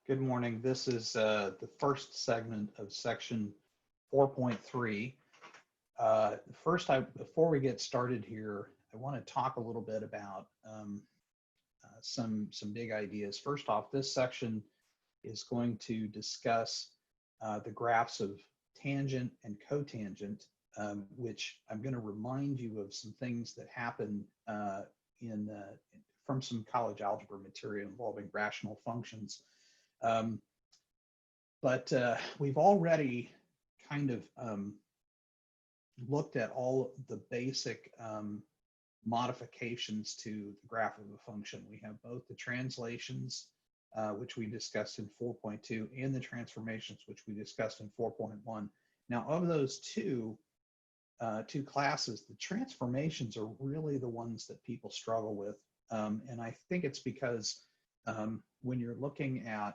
Good morning. This is the first segment of section 4.3. Before we get started here, I want to talk a little bit about some big ideas. First off, this section is going to discuss the graphs of tangent and cotangent, which I'm going to remind you of some things that happen from some college algebra material involving rational functions. But we've already kind of looked at all the basic modifications to the graph of a function. We have both the translations, which we discussed in 4.2, and the transformations, which we discussed in 4.1. Now, of those two classes, the transformations are really the ones that people struggle with. And I think it's because when you're looking at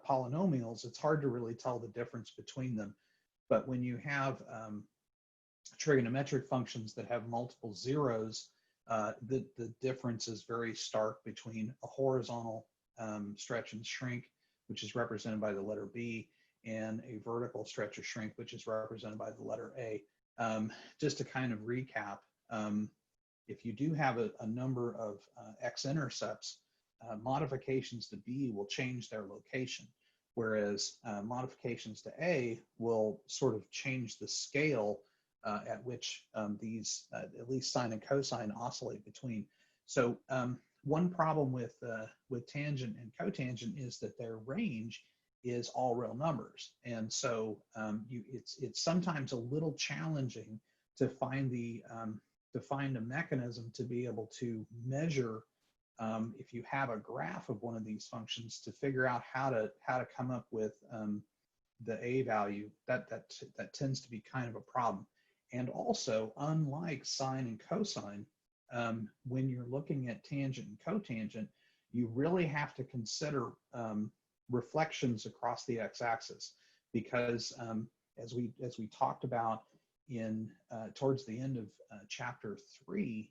polynomials, it's hard to really tell the difference between them. But when you have trigonometric functions that have multiple zeros, the difference is very stark between a horizontal stretch and shrink, which is represented by the letter B, and a vertical stretch or shrink, which is represented by the letter A. Just to kind of recap, if you do have a number of x-intercepts, modifications to B will change their location, whereas modifications to A will sort of change the scale at which these, at least sine and cosine, oscillate between. So one problem with tangent and cotangent is that their range is all real numbers, and so it's sometimes a little challenging to find a mechanism to be able to measure. If you have a graph of one of these functions, to figure out how to come up with the A value, that tends to be kind of a problem. And also, unlike sine and cosine, when you're looking at tangent and cotangent, you really have to consider reflections across the x-axis, because as we talked about in towards the end of chapter 3.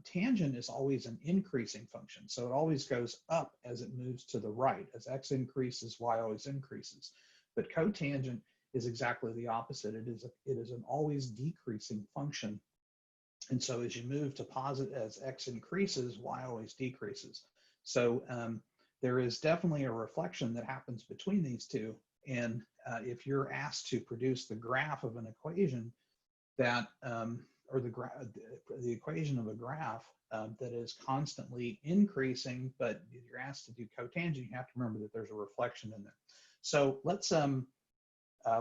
Tangent is always an increasing function, so it always goes up as it moves to the right. As x increases, y always increases. But cotangent is exactly the opposite. It is an always decreasing function, and so as you move to positive, as x increases, y always decreases. So there is definitely a reflection that happens between these two. And if you're asked to produce the graph of an equation that or the equation of a graph that is constantly increasing, but you're asked to do cotangent, you have to remember that there's a reflection in there. So let's,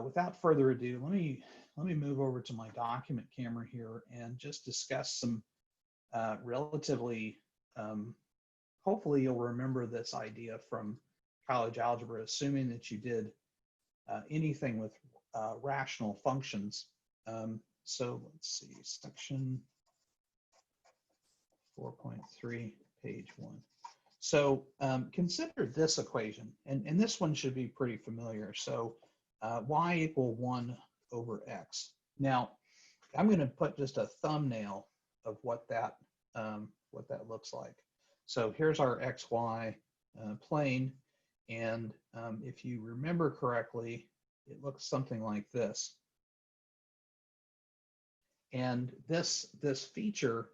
without further ado, let me move over to my document camera here and just discuss some relatively, hopefully you'll remember this idea from college algebra, assuming that you did anything with rational functions. So let's see, section 4.3, page 1. So consider this equation, and this one should be pretty familiar. So y equal 1 over x. Now, I'm going to put just a thumbnail of what that looks like. So here's our xy plane, and if you remember correctly, it looks something like this. And this feature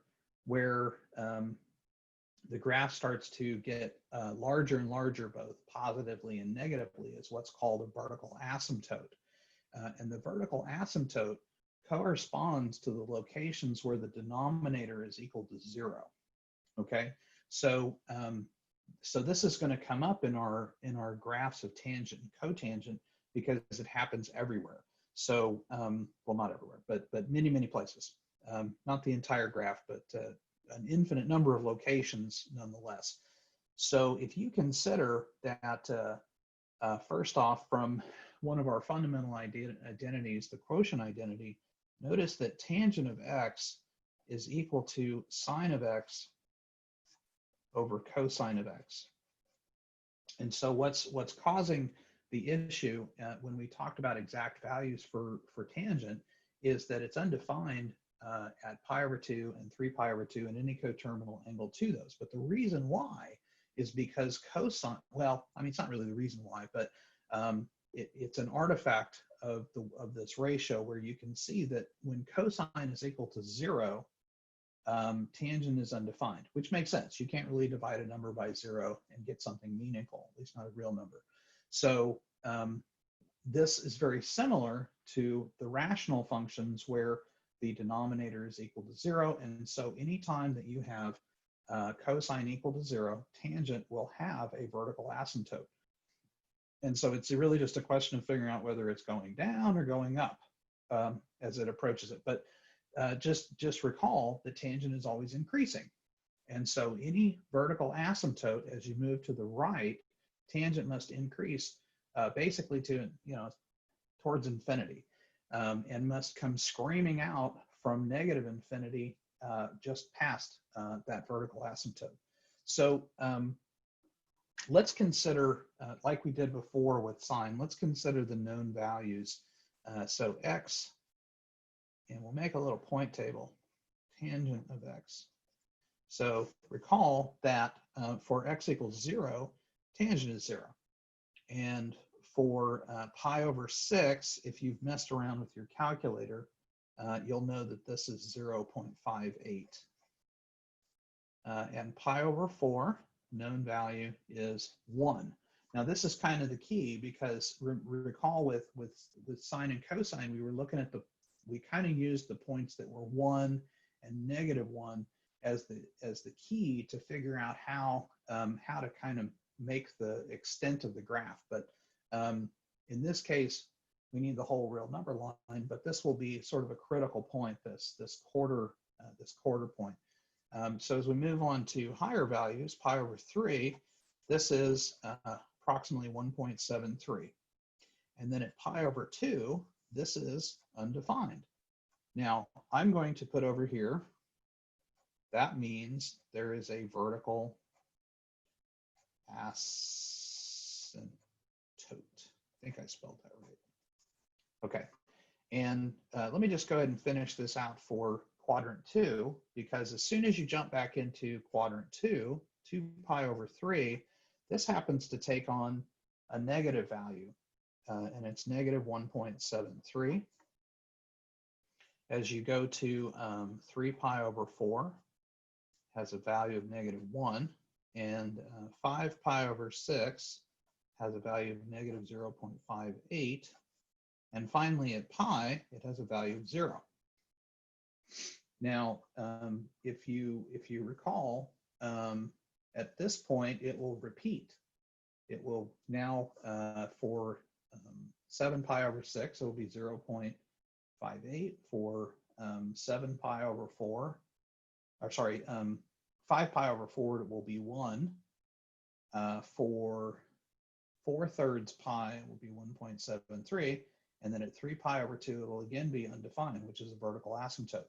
where the graph starts to get larger and larger, both positively and negatively, is what's called a vertical asymptote. And the vertical asymptote corresponds to the locations where the denominator is equal to 0. Okay, so so this is going to come up in our graphs of tangent and cotangent because it happens everywhere. So, well, not everywhere, but many places. Not the entire graph, but an infinite number of locations nonetheless. So if you consider that, first off, from one of our fundamental identities, the quotient identity, notice that tangent of x is equal to sine of x over cosine of x. And so what's causing the issue when we talked about exact values for tangent is that it's undefined at pi over 2 and 3 pi over 2 and any coterminal angle to those. But the reason why is because cosine, well, I mean, it's not really the reason why, but it's an artifact of this ratio where you can see that when cosine is equal to 0, tangent is undefined, which makes sense. You can't really divide a number by 0 and get something meaningful, at least not a real number. So this is very similar to the rational functions where the denominator is equal to 0. And so anytime that you have cosine equal to 0, tangent will have a vertical asymptote. And so it's really just a question of figuring out whether it's going down or going up as it approaches it. But just recall that tangent is always increasing. And so any vertical asymptote, as you move to the right, tangent must increase basically to, towards infinity, and must come screaming out from negative infinity just past that vertical asymptote. So let's consider, like we did before with sine, let's consider the known values. So x, and we'll make a little point table, tangent of x. So recall that for x equals 0, tangent is 0. And for pi over 6, if you've messed around with your calculator, you'll know that this is 0.58. And pi over 4, known value is 1. Now this is kind of the key, because recall with sine and cosine, we were looking at we kind of used the points that were 1 and -1 as the key to figure out how to kind of make the extent of the graph. But in this case, we need the whole real number line, but this will be sort of a critical point, this quarter point. So as we move on to higher values, pi over 3, this is approximately 1.73. And then at pi over 2, this is undefined. Now, I'm going to put over here, that means there is a vertical asymptote. I think I spelled that right. Okay, and let me just go ahead and finish this out for quadrant 2, because as soon as you jump back into quadrant 2, 2 pi over 3, this happens to take on a negative value, and it's negative 1.73. As you go to 3 pi over 4, has a value of -1, and 5 pi over 6 has a value of negative 0.58, and finally at pi, it has a value of 0. Now, if you recall, at this point, it will repeat. It will now, for 7 pi over 6, it will be 0.58. For 7 pi over 4, or sorry, 5 pi over 4, it will be 1. For 4/3 pi, it will be 1.73. And then at 3 pi over 2, it will again be undefined, which is a vertical asymptote.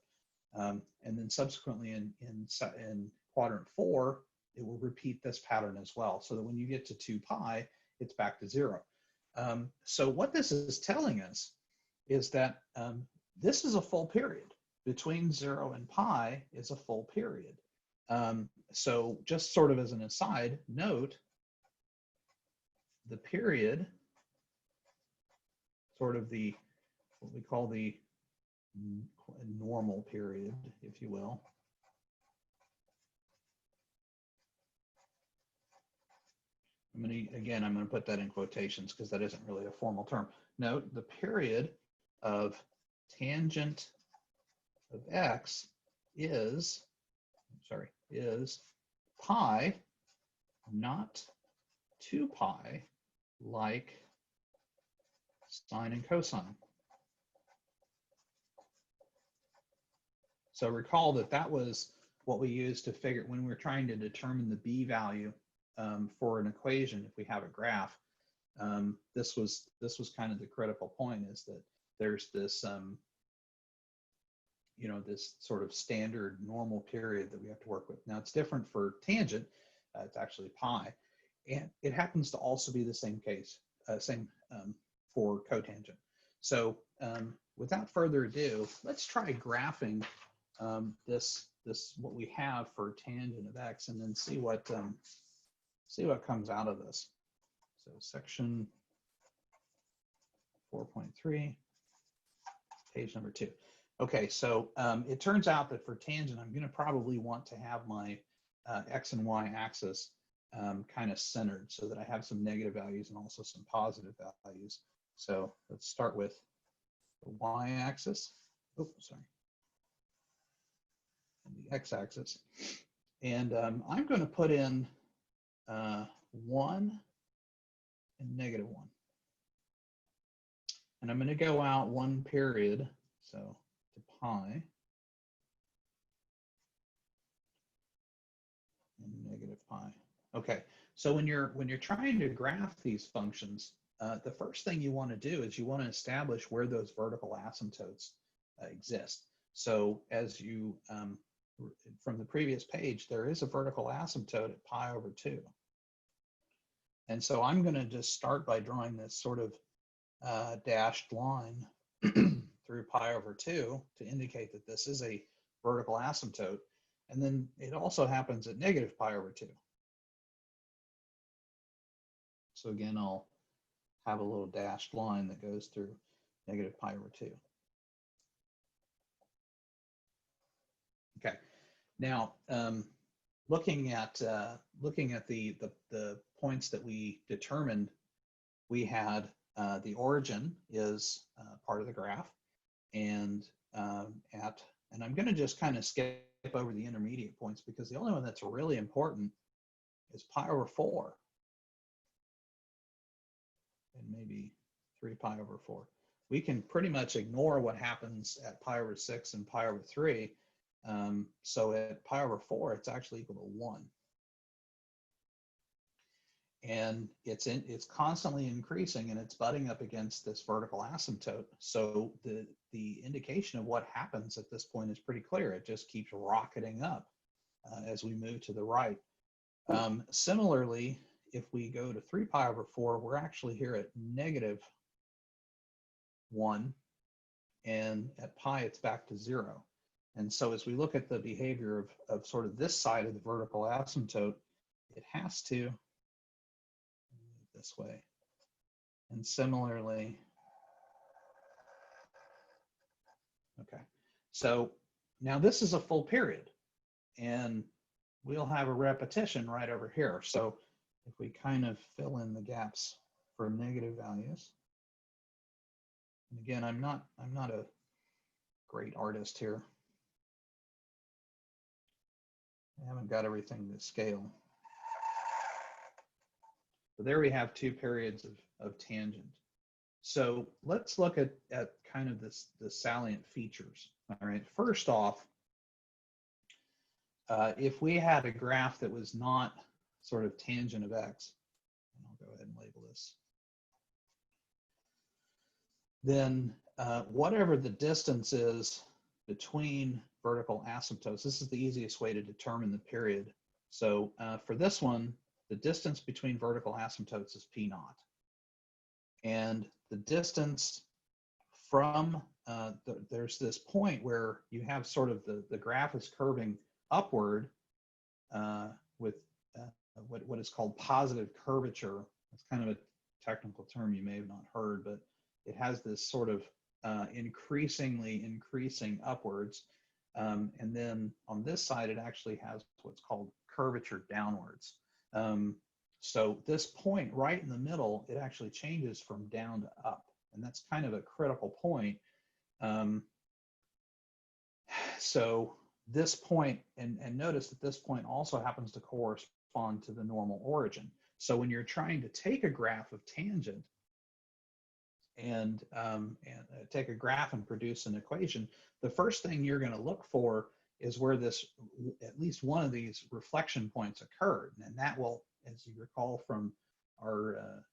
And then subsequently in quadrant 4, it will repeat this pattern as well, so that when you get to 2 pi, it's back to 0. So what this is telling us is that this is a full period. Between 0 and pi is a full period. So just sort of as an aside, note the period, sort of what we call the normal period, if you will. I'm going to put that in quotations because that isn't really a formal term. Note the period of tangent of x is pi, not 2 pi, like sine and cosine. So recall that was what we used to figure when we're trying to determine the b value for an equation. If we have a graph, this was kind of the critical point, is that there's this this sort of standard normal period that we have to work with. Now it's different for tangent. It's actually pi, and it happens to also be the same case, for cotangent. So without further ado, let's try graphing this what we have for tangent of x, and then see what see what comes out of this. So section 4.3, page number 2. Okay, so it turns out that for tangent, I'm going to probably want to have my X and Y axis kind of centered so that I have some negative values and also some positive values. So let's start with the Y axis. Oh, sorry. And the X axis. And I'm going to put in 1 and -1. And I'm going to go out 1 period, so to pi, and -pi. Okay, so when you're trying to graph these functions, the first thing you want to do is you want to establish where those vertical asymptotes exist. So as you from the previous page, there is a vertical asymptote at pi over 2. And so I'm going to just start by drawing this sort of dashed line through pi over 2 to indicate that this is a vertical asymptote. And then it also happens at -pi over 2. So again, I'll have a little dashed line that goes through -pi over 2. Okay, now looking at the points that we determined, we had the origin is part of the graph, and I'm going to just kind of skip over the intermediate points because the only one that's really important is pi over 4, and maybe 3 pi over 4. We can pretty much ignore what happens at pi over 6 and pi over 3. So at pi over 4, it's actually equal to 1. And it's constantly increasing, and it's butting up against this vertical asymptote. So the indication of what happens at this point is pretty clear. It just keeps rocketing up as we move to the right. Similarly, if we go to 3 pi over 4, we're actually here at -1, and at pi it's back to 0. And so as we look at the behavior of sort of this side of the vertical asymptote, it has to move this way. And similarly, okay. So now this is a full period, and we'll have a repetition right over here. So if we kind of fill in the gaps for negative values, and again, I'm not a great artist here. I haven't got everything to scale. But there we have 2 periods of tangent. So let's look at kind of the salient features. All right, first off, if we had a graph that was not sort of tangent of x, and I'll go ahead and label this, then whatever the distance is between vertical asymptotes, this is the easiest way to determine the period. So for this one, the distance between vertical asymptotes is p naught. And the distance from, there's this point where you have sort of the graph is curving upward with what is called positive curvature. It's kind of a technical term you may have not heard, but it has this sort of increasing upwards. And then on this side, it actually has what's called curvature downwards. So this point right in the middle, it actually changes from down to up. And that's kind of a critical point. So this point, and notice that this point also happens to correspond to the normal origin. So when you're trying to take a graph of tangent and take a graph and produce an equation, the first thing you're going to look for is where this, at least one of these reflection points occurred. And that will, as you recall from our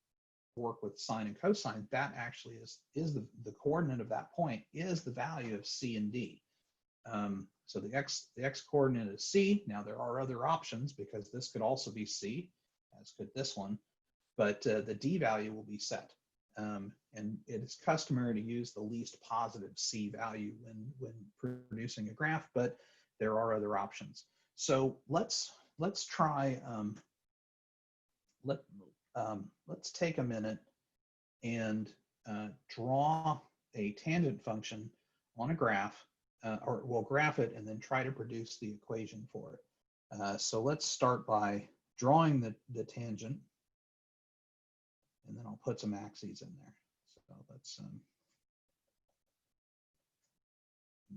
work with sine and cosine, that actually is the coordinate of that point is the value of c and d. So the x coordinate is c. Now there are other options because this could also be c, as could this one, but the d value will be set. And it is customary to use the least positive c value when producing a graph, but there are other options. So let's try let's take a minute and draw a tangent function on a graph, or we'll graph it and then try to produce the equation for it. So let's start by drawing the tangent, and then I'll put some axes in there. So let's, I'm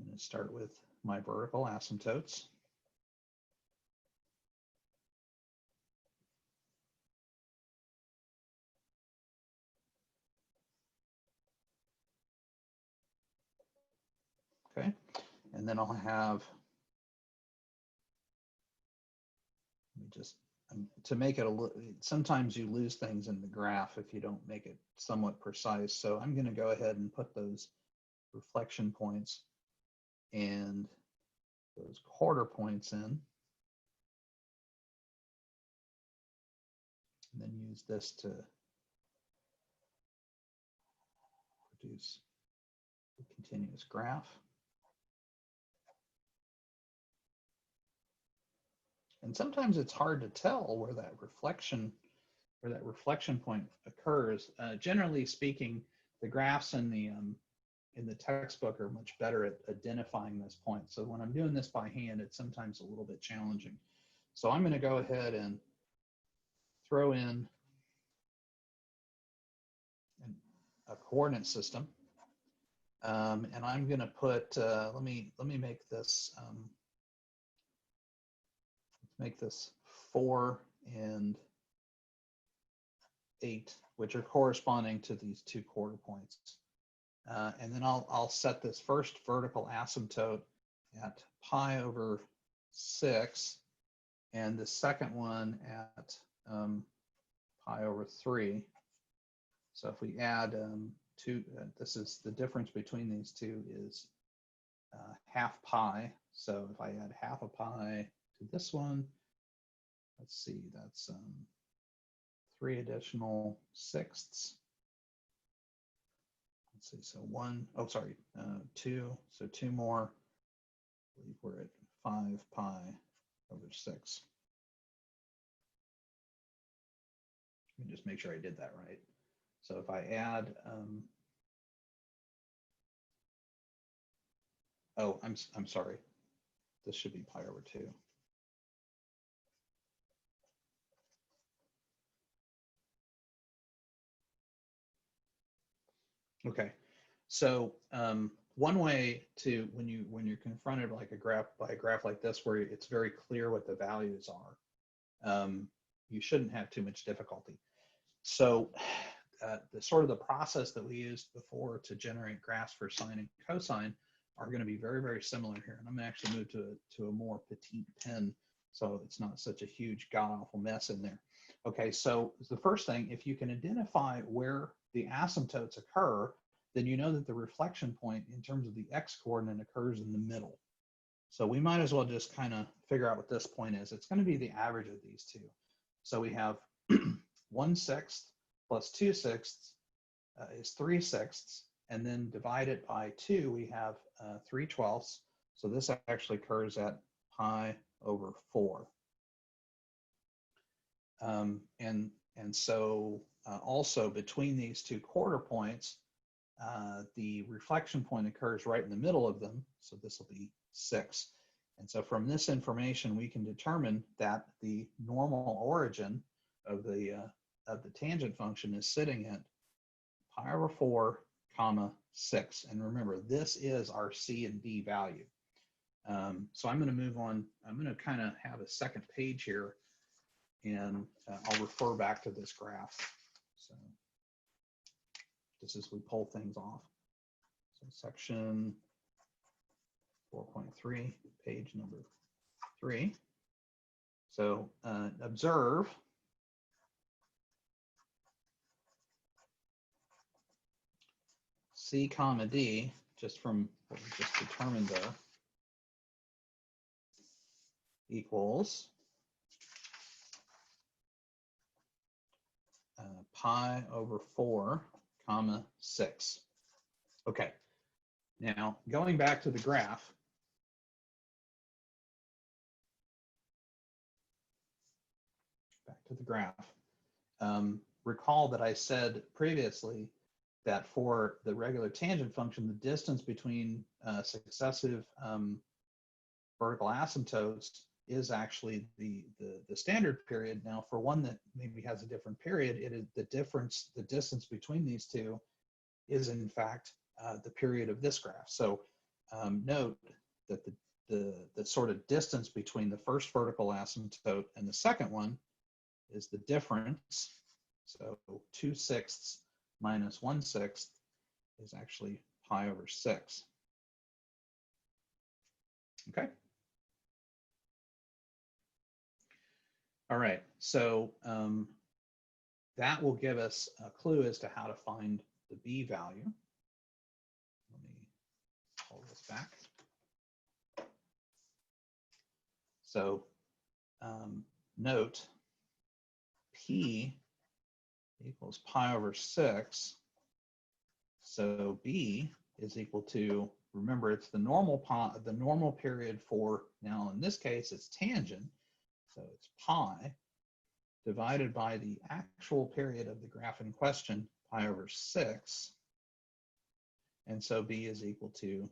going to start with my vertical asymptotes. Okay, and then I'll have, let me just, to make it a little, sometimes you lose things in the graph if you don't make it somewhat precise. So I'm going to go ahead and put those reflection points and those quarter points in, and then use this to produce a continuous graph. And sometimes it's hard to tell where that reflection point occurs. Generally speaking, the graphs in the textbook are much better at identifying this point. So when I'm doing this by hand, it's sometimes a little bit challenging. So I'm going to go ahead and throw in a coordinate system, and I'm going to put. Let me make this. Make this 4 and 8, which are corresponding to these two quarter points. And then I'll set this first vertical asymptote at pi over 6, and the second one at pi over 3. So if we add this is the difference between these two is half pi. So if I add half a pi to this one, let's see, that's 3 additional sixths. Let's see, so 2, so 2 more. I believe we're at 5 pi over 6. Let me just make sure I did that right. So if I add, oh, I'm sorry, this should be pi over 2. Okay, so one way to, when you're confronted like by a graph like this, where it's very clear what the values are, you shouldn't have too much difficulty. So the process that we used before to generate graphs for sine and cosine are going to be very, very similar here. And I'm going to actually move to a more petite pen, so it's not such a huge god-awful mess in there. Okay, so the first thing, if you can identify where the asymptotes occur, then you know that the reflection point in terms of the x-coordinate occurs in the middle. So we might as well just kind of figure out what this point is. It's going to be the average of these two. So we have 1/6 plus 2/6 is 3/6, and then divide it by 2, we have 3/12. So this actually occurs at pi over 4. And so also between these two quarter points, the reflection point occurs right in the middle of them. So this will be 6. And so from this information, we can determine that the normal origin of the tangent function is sitting at pi over 4, comma 6. And remember, this is our C and D value. So I'm going to move on. I'm going to kind of have a second page here, and I'll refer back to this graph. So just as we pull things off. So section 4.3, page number 3. So observe C comma D, just from what we just determined there, equals pi over 4, comma 6. Okay, now going back to the graph, recall that I said previously that for the regular tangent function, the distance between successive vertical asymptotes is actually the standard period. Now, for one that maybe has a different period, it is the distance between these two is in fact the period of this graph. So note that the sort of distance between the first vertical asymptote and the second one is the difference. So 2/6 minus 1/6 is actually pi over 6. Okay. All right, so that will give us a clue as to how to find the B value. Let me pull this back. So note P equals pi over 6. So B is equal to, remember, it's the normal period for, now in this case, it's tangent. So it's pi divided by the actual period of the graph in question, pi over 6. And so B is equal to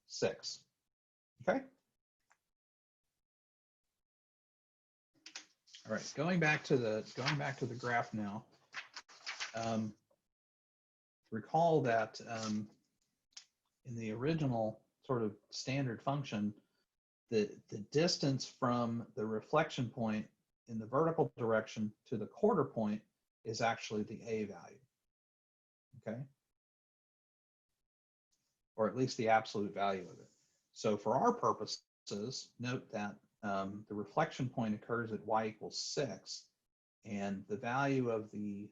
6. Okay? All right, going back to the graph now. Recall that in the original sort of standard function, the distance from the reflection point in the vertical direction to the quarter point is actually the A value, okay? Or at least the absolute value of it. So for our purposes, note that the reflection point occurs at y equals 6, and the value of the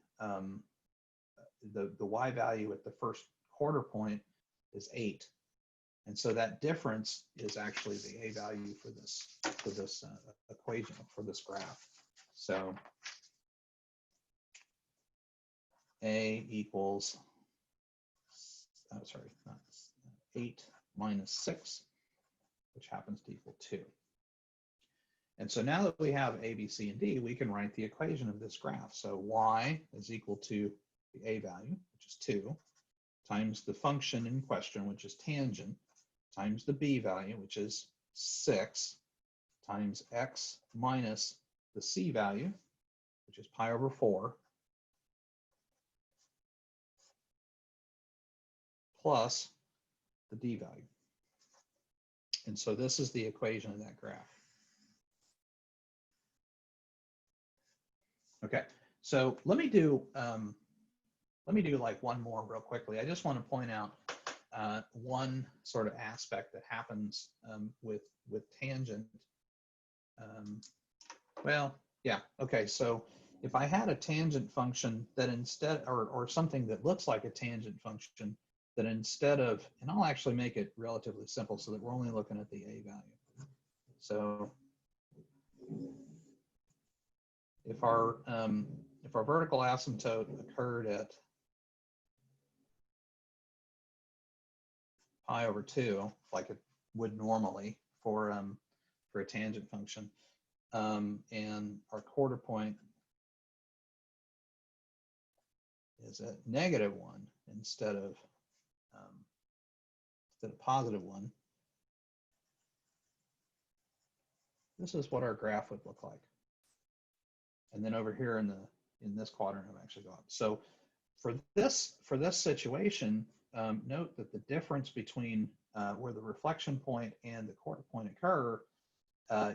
y value at the first quarter point is 8. And so that difference is actually the A value for this equation, for this graph. So A equals, 8 minus 6, which happens to equal 2. And so now that we have A, B, C, and D, we can write the equation of this graph. So y is equal to the A value, which is 2, times the function in question, which is tangent, times the B value, which is 6, times x minus the C value, which is pi over 4, plus the D value. And so this is the equation of that graph. Okay, so let me do like one more real quickly. I just want to point out one sort of aspect that happens with tangent. Well, yeah, okay, so if I had a tangent function that instead, or something that looks like a tangent function, that instead of, and I'll actually make it relatively simple so that we're only looking at the A value. So if our vertical asymptote occurred at pi over 2, like it would normally for a tangent function, and our quarter point is at -1 instead of positive 1, this is what our graph would look like. And then over here in this quadrant, it would actually go up. So for this situation, note that the difference between where the reflection point and the quarter point occur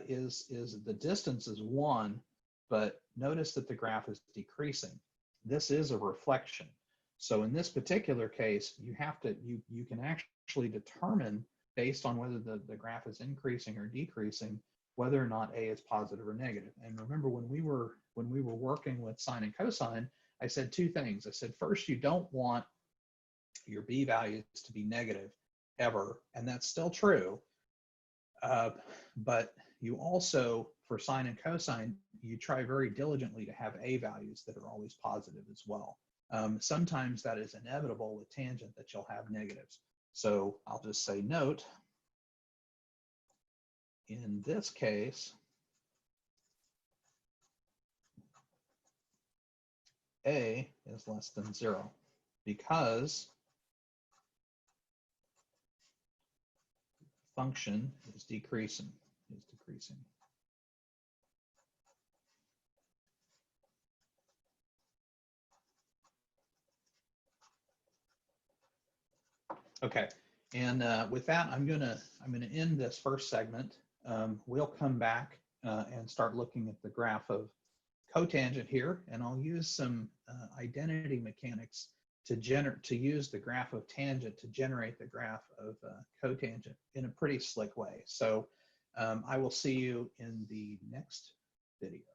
is the distance is 1, but notice that the graph is decreasing. This is a reflection. So in this particular case, you can actually determine, based on whether the graph is increasing or decreasing, whether or not A is positive or negative. And remember, when we were working with sine and cosine, I said two things. I said, first, you don't want your B values to be negative ever, and that's still true. But you also, for sine and cosine, you try very diligently to have A values that are always positive as well. Sometimes that is inevitable with tangent, that you'll have negatives. So I'll just say, note, in this case, A is less than 0 because the function is decreasing. Okay, and with that, I'm gonna end this first segment. We'll come back and start looking at the graph of cotangent here, and I'll use some identity mechanics to use the graph of tangent to generate the graph of cotangent in a pretty slick way. So I will see you in the next video.